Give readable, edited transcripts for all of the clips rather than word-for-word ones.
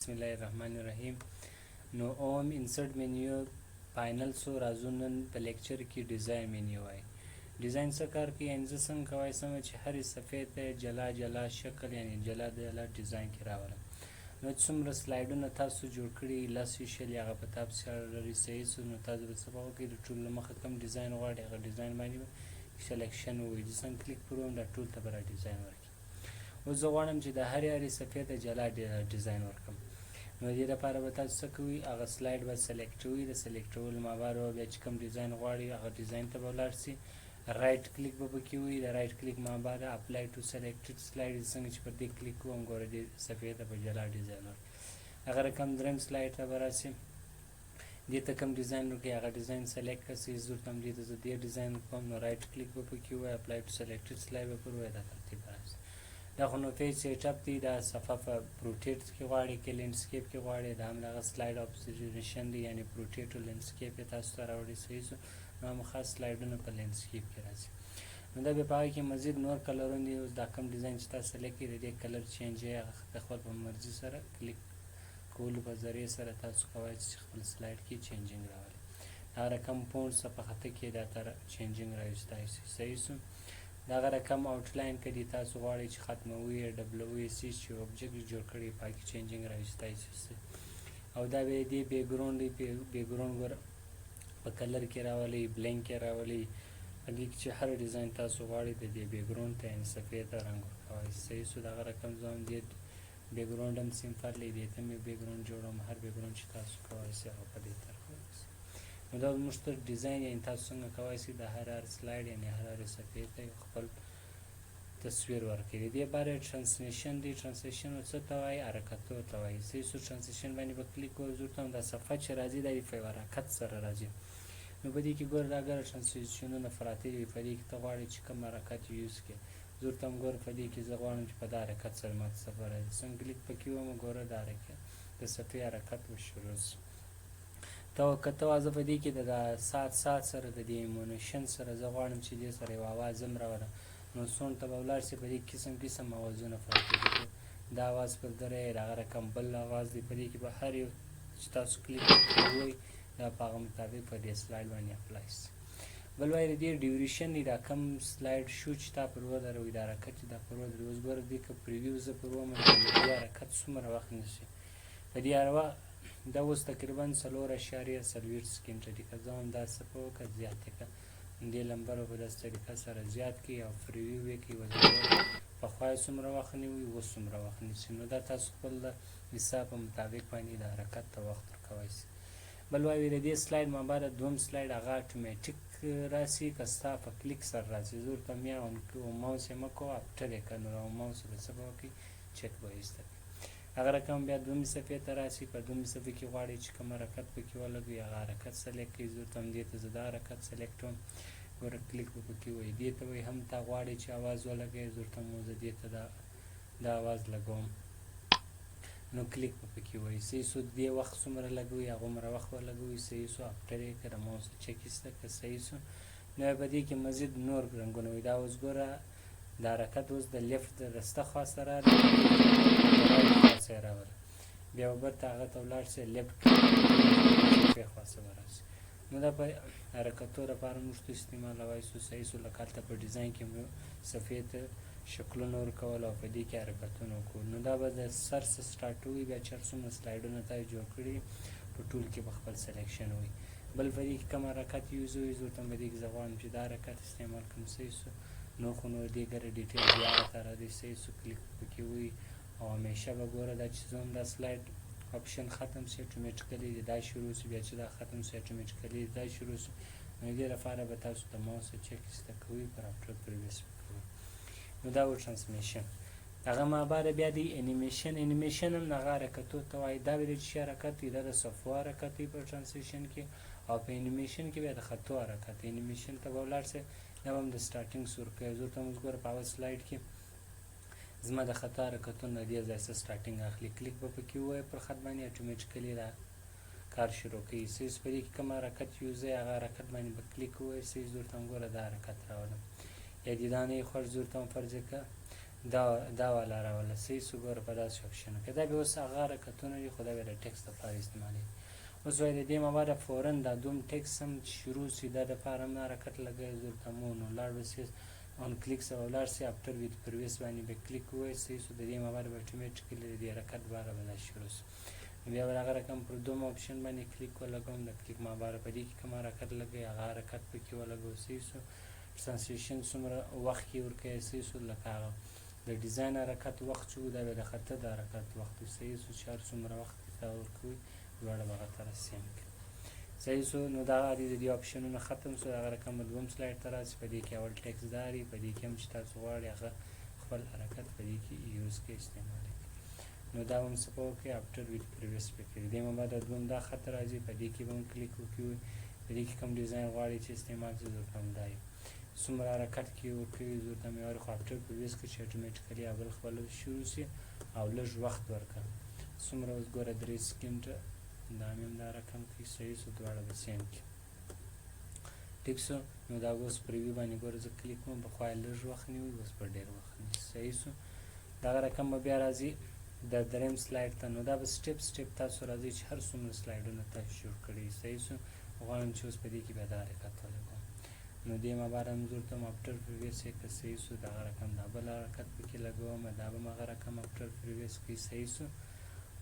بسم الله الرحمن الرحیم. نو اوم انسرټ منیو فاینل سو راځو نن په لیکچر کې ډیزاین منیو وای. ډیزاین څه کار کوي؟ یعنې زه څنګه کوای سم چې هرې صفحې ته جلا جلا شکل یعنې جلا جلا ډیزاین کې راولم. نو څومره سلایډونه تاسو جوړ کړي 10 شل هغه په تاسو لري صحیح سو. نو تاسو به څه وکړئ؟ د ټول مخه کوم ډیزاین غواړئ هغه ډیزاین باندې سلیکشن ووایي. د څنګه کلیک پر وم دا ټول ته به را ډیزاین ورکړي. اوس زه غواړم چې د هرې صفحې ته جلا ډیزاین ورکړم. نو دې لپاره به تاسو څه کوئ؟ هغه سلایډ به سلیکټوئ. د سلیکټولو مابعد به بیا چې کوم ډیزاین غواړئ هغه ډیزاین ته به ولاړ سئ. رایټ کلیک به پکې وي. د رایټ کلیک مابعد اپلای ټو سلیکټډ سلایډ څنګه چې پر دې کلیک کوم ګوره دې صفحې ته به جلا ډیزاین ورکړي. هغه رقم دریم سلایډ ته به راسئ. دې ته کوم ډیزاین ورکړئ هغه ډیزاین سلیکټ کړئ. زه ورته هم دې ته زه دې ډیزاین کوم. نو رایټ کلیک به پکې ووایي. اپلای ټو سلیکټډ سلایډ به پر ووایي. دا ترتیب به راسي. دا خو نو پیج سیټ اپ دی. دا صفحه په پروټیټ کې غواړئ که لینډسکیپ کې غواړئ دا همدغه سلایډ اپوزیشن دی یعنې پروټیټ او لینډسکیپ یې تاسو ته راوړئ. صحیح سو. نو خاص سلایډونه په لینډسکیپ کې راځي. نو دا بیا په هغه کې مزید نور کلرونه دي. اوس دا کوم ډیزاین چې تاسو سلیکټ کړئ د دې کلر چینج یې هغه د خپل په مرضي سره کلیک کولو په ذریعې سره تاسو کولی چې خپل سلایډ کې چینجینګ راولئ. دا رقم فونټ په خطه کې دا تر چینجینګ راوستای شي. صحیح سو. دغه رقم آوټلاین کې دي تاسو غواړئ چې ختموي ډبلوي سي چې اوبجیکټ جوړ کړي پای کې چینجینګ راوستای شي. او دا به دې بیکګراوند دی. بیکګراوند ور په کلر کې راولئ بلینک کې راولئ. هغې کې چې هر ډیزاین تاسو غواړئ د دې بیکګراوند ته یعنې صفحې ته رنګ ورکوئ. صحیح سو. دغه رقم زه هم دې بیکګراوند هم سمپل دی. دې ته مې بیکګراوند جوړوم. هر بیکګراوند چې تاسو کولی شئ هغه په دې طرف ورسئ. نو دا زموږ ته ډیزاین یعنې تاسو څنګه کولی شئ د هر سلایډ یعنې هر صفحې ته خپل تصویر ورکړي. د دې باره ټرانسلیشن دی. ټرانسلیشن څه ته وایي؟ حرکتو ته وایي. صحیح سو. ټرانسلیشن باندې به کلیک کوئ. زه ورته دا صفحه چې راځي دا په حرکت سره راځي. نو په دې کې ګوره دا ګره ټرانسلیشنونه پراته دي. په دې کې ته غواړې چې کوم حرکت یوز کړې. زه ورته هم ګوره په دې کې زه غواړم چې په دا حرکت سره ماته صفحه راځي. څنګه کلیک پکې وم ګوره دا حرکت د صفحې حرکت وشروع سو. که ته زه په دې کې د سات سره د دې ایمونیشن سره زه غواړم چې دې سره یو اواز هم راوړم. نو سونډ ته به ولاړ شئ. په دې قسم اوازونه پراته دي. دا اواز پر درې هغه رقم بل اواز دی. په دې کې به هر یو چې تاسو کلیک کوئ دا په هغه مطابق په دې سلایډ باندې اپلای شي. بل وایي د دې ډیوریشن دی. دا کم سلایډ شو چې تا پر ودروئ دا حرکت چې دا پر ودروئ. اوس ګوره دې که پریویو زه پر وم د دې حرکت څومره وخت نیسي. په دې دا اوس تقریبا 4.40 سکنډه دي. که زه هم دا څه په وکړه زیات یې کړه دې لمبر به په داسې طریقه سره زیات کړي او فریویو یې کړي. پخوا یې څومره وخت نیوي اوس څومره وخت نیسي. نو دا تاسو خپل د حساب په مطابق باندې د حرکت ته وخت ورکولی شئ. بل وایي د دې سلایډ مابعد دویم سلایډ هغه اتومیټیک راسي که ستا په کلیک سره راسي. زه ورته بیا ماوس یې مه کوه اپټر یې کړه. نو ماوس به څه به وکړي چک به ایسته کړي. هغه رقم بیا دومې صفحې ته راسي. په دومې صفحې کې غواړئ چې کوم حرکت پکې ولګوئ هغه حرکت سلیکټ کړئ. زه ورته هم دې ته زه دا حرکت سلیکټ کوم. ګوره کلیک به پکې وایي. دې ته وایي هم تا غواړئ چې اواز ولګوئ. زه ورته هم زه دې ته دا اواز لګوم. نو کلیک به پکې وایي. صحیح سو. دې وخت څومره لګوئ هغومره وخت به لګوئ. صحیح سو. اپټر یې کړه ماوس چک ایسته کړه. صحیح سو. نو په دې کې مزید نور رنګونه وي. دا اوس ګوره دا حرکت اوس د لیفټ د رسته خوا سره د رایټ خوا سره راوړه. بیا به بېرته هغه ته ولاړ شئ لیفټ صفحې خوا سره به راشي. نو دا په حرکتو لپاره موږ ته استعمالولی سو. صحیح سو. لکه هلته په ډیزاین کې مو صفحې ته شکلونه ورکول او په دې کې حرکتونه وکړو. نو دا به د سر څه سټارټوي بیا چې هر څومره سلایډونه تا جوړ کړي په ټول کې به خپل سلیکشن وي. بل په دې کې کوم حرکت یوزوي زه ورته په دې کې زه غواړم چې دا حرکت استعمال کړم. صحیح سو. نو خو نو دې ګره ډیټیل بیا هغه ته راځي. صحیح سو. کلیک پکې وي او همیشه به ګوره دا چې زه هم دا سلایډ آپشن ختم سي اټومیټیکلي دا شروع سي. بیا چې دا ختم سي اټومیټیکلي دا شروع سي. نو دې لپاره به تاسو د ماوس چک ایسته کوئ پر اپټر پریویس کوئ. نو دا و ټرانسمیشن. هغه مابعد بیا دی انیمیشن. انیمیشن هم هغه حرکتو ته وایي. دا ویل چې حرکت دی دا د صفحو حرکت دی په ټرانسلیشن کې او په انیمیشن کې بیا د خطو حرکت. انیمیشن ته به ولاړ سئ. دا به هم د سټارټینګ سور کوي. زه ورته هم اوس ګوره په اول سلایډ کې زما د خطا حرکتونه دې ځای څه سټارټینګ اخلي. کلیک به پکې ووایه پر خط باندې اټومیټیکلي دا کار شروع کوي. صحیح په دې کې کوم حرکت یوزوي هغه حرکت باندې به کلیک ووایئ. صحیح زه ورته هم ګوره دا حرکت راولم. یا دې دا نه یې خوښ زه ورته هم فرض کړه دا والا راوله صحیح سو ګوره په داسې اپشن کې دا بیا اوس هغه حرکتونه دي خو دا بیا د ټکس دپاره استعمالوي. اوس وایي د دې مواره فورا دا دوم ټکس هم چې شروع سي دا دپاره هم حرکت لګوي زور ته مو نو لاړ به سي آن کلیک سره ولاړ سي افټر ویت پرویس باندې به کلیک ووایي صحیح سو د دې مواره به اتومیټیکلی د دې حرکت باره به دا شروع سي. بیا به هغه رقم پر دوم اپشن باندې کلیک ولګوم د کلیک مواره په دې کې کوم حرکت لګوي هغه حرکت پکې ولګوو صحیح سو. ترانسلیشن څومره وخت کې ورکوي صحیح سو لکه هغه د ډیزاین حرکت وخت چې دا به د خطه د حرکت وخت صحیح سو چې هر څومره وخت کې دا ورکوي دواړه به هغه طرح سیم کړي صحیح سو. نو دا د دې اپشنونه ختم سو هغه رقم دوم سلاید ته راسي په دې کې اول ټکس داري په دې کې هم چې تاسو غواړئ هغه خپل حرکت په دې کې یوز کې استعمال کړئ. نو دا هم څه په وکړئ افټر ویت پریویس پکې دې ما بعد دوم دا خط راځي په دې کې به هم کلیک وکړئ په دې کې کوم ډیزاین غواړئ چې استعمال شي زه کوم دی څومره حرکت کې ورکوي زه ته مې وایي خو افټر پریویس کې چې اتومیټیکلی اول خپل شروع سي او لږ وخت ورکړه څومره اوس ګوره 3 سکنډ دا مې هم دا رقم کې صحیح سو دواړه به سیم کړي ټیک سو. نو دا اوس پریویو باندې ګوره زه کلیک کوم پخوا یې لږ وخت نیوي اوس په ډېر وخت نیسي صحیح سو. دغه رقم به بیا راځي د دریم سلاید ته نو دا به سټپ سټپ تاسو راځي چې هر څومره سلایډونه تاسو جوړ کړي صحیح سو. غواړم چې اوس په دې کې بیا دا حرکت ولګوم نو دې مواره هم زور ته م افټر پریویس یې که صحیح سو دغه رقم دا بل حرکت پکې لګوم دا به م هغه رقم افټر پریویس کوي صحیح سو.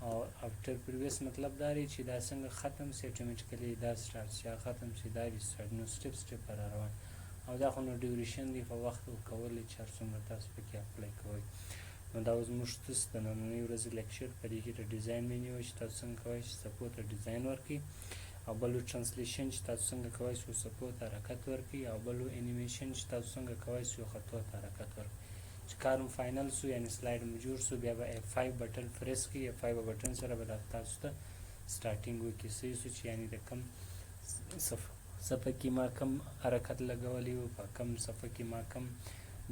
او افټر پریویس مطلب دا دی چې دا څنګه ختم سي اتومیټیکلی دا سټارټ سي ختم سي دا ریسټارټ نو سټپ سټپ را روان او دا خو نو ډیوریشن دی په وخت ورکول چې هر څومره تاسو پکې اپلای کوئ. نو دا اوس موږ تاسو د نننۍ ورځې لیکچر په دې کې د ډیزاین مینیو چې تاسو څنګه کوئ چې سپورټ ډیزاین ورکړي او بل ترانسلیشن چې تاسو څنګه کوئ چې سپورټ حرکت ورکړي او بل انیمیشن چې تاسو څنګه کوئ چې خطو حرکت ورکړي چې کارم فائنل سو یعنی سلاید مو جوړ سو بیا به F5 بټن پریس کړئ F5 بټن سره به تاسو ته سٹارټینګ وکړي صحیح سو چې یعنی د کم صفحه کې ما کم حرکت لګولی او په کم صفحه کې ما کم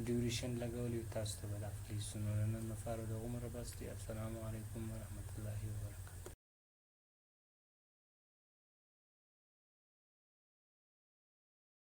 ډیوریشن لګولی تاسو ته به دا خپل سنونه نن لپاره د عمر بس دی. السلام علیکم ورحمت الله وبرکاته.